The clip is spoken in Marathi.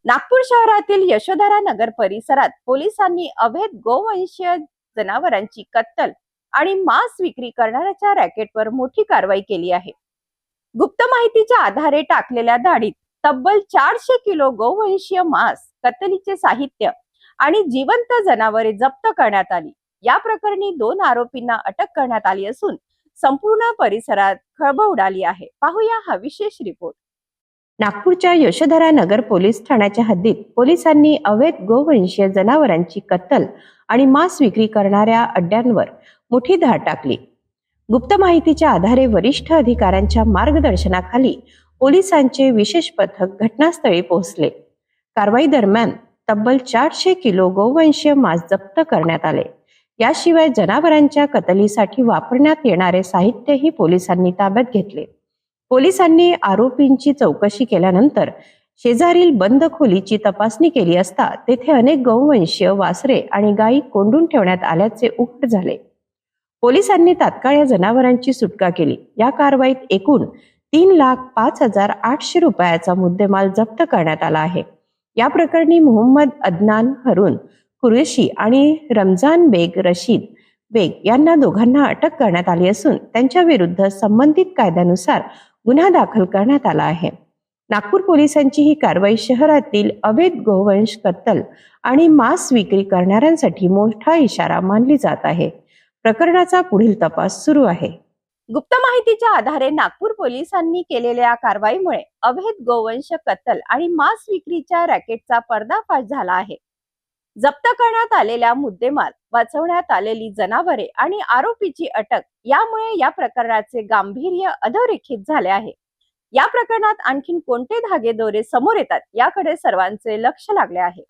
नागपूर शहरातील यशोधरा नगर परिसरात पोलिसांनी अवैध गोवंशीय जनावरांची कत्तल आणि मांस विक्री करणाऱ्याच्या रॅकेटवर मोठी कारवाई केली आहे। गुप्त माहितीच्या आधारे टाकलेल्या धाडीत तब्बल 400 किलो गोवंशीय मांस, कत्तलीचे साहित्य आणि जिवंत जनावरे जप्त करण्यात आली। या प्रकरणी 2 आरोपींना अटक करण्यात आली असून संपूर्ण परिसरात खळबळ उडाली आहे। पाहूया हा विशेष रिपोर्ट। नागपूरच्या यशोधरा नगर पोलीस ठाण्याच्या हद्दीत पोलिसांनी अवैध गोवंशीय जनावरांची कत्तल आणि मांस विक्री करणाऱ्या अड्ड्यांवर मोठी धाड टाकली। गुप्त माहितीच्या आधारे वरिष्ठ अधिकाऱ्यांच्या मार्गदर्शनाखाली पोलिसांचे विशेष पथक घटनास्थळी पोहोचले। कारवाई दरम्यान तब्बल 400 किलो गोवंशीय मांस जप्त करण्यात आले। याशिवाय जनावरांच्या कत्तलीसाठी वापरण्यात येणारे साहित्यही पोलिसांनी ताब्यात घेतले। पोलिसांनी आरोपींची चौकशी केल्यानंतर शेजारील बंद खोलीची तपासणी केली असता तेथे अनेक गोवंशीय वासरे आणि गायी कोंडून ठेवण्यात आल्याचे उघड झाले। पोलिसांनी तात्काळ या जनावरांची सुटका केली। या कारवाईत एकूण 3,05,800 रुपयाचा मुद्देमाल जप्त करण्यात आला आहे। या प्रकरणी मोहम्मद अदनान हरून कुरेशी आणि रमजान बेग रशीद बेग यांना दोघांना अटक करण्यात आली असून त्यांच्या विरुद्ध संबंधित कायद्यानुसार गुन्हा दाखल करण्यात आला आहे। नागपूर पोलिसांची ही कारवाई शहरातील अवैध गोवंश कत्तल आणि मांस विक्री करणाऱ्यांसाठी मोठा इशारा मानली जात आहे। प्रकरणाचा पुढील तपास सुरू आहे। गुप्त माहितीच्या आधारे नागपूर पोलिसांनी केलेल्या कारवाईमुळे अवैध गोवंश कत्तल आणि मांस विक्रीच्या रॅकेटचा पर्दाफाश झाला आहे। जप्त करण्यात आलेला मुद्देमाल, वाचवण्यात आलेली जनावरे आणि आरोपीची अटक यामुळे या प्रकरणाचे गांभीर्य अधोरेखित झाले आहे। या प्रकरणात आणखीन कोणते धागेदोरे समोर येतात याकडे सर्वांचे लक्ष लागले आहे।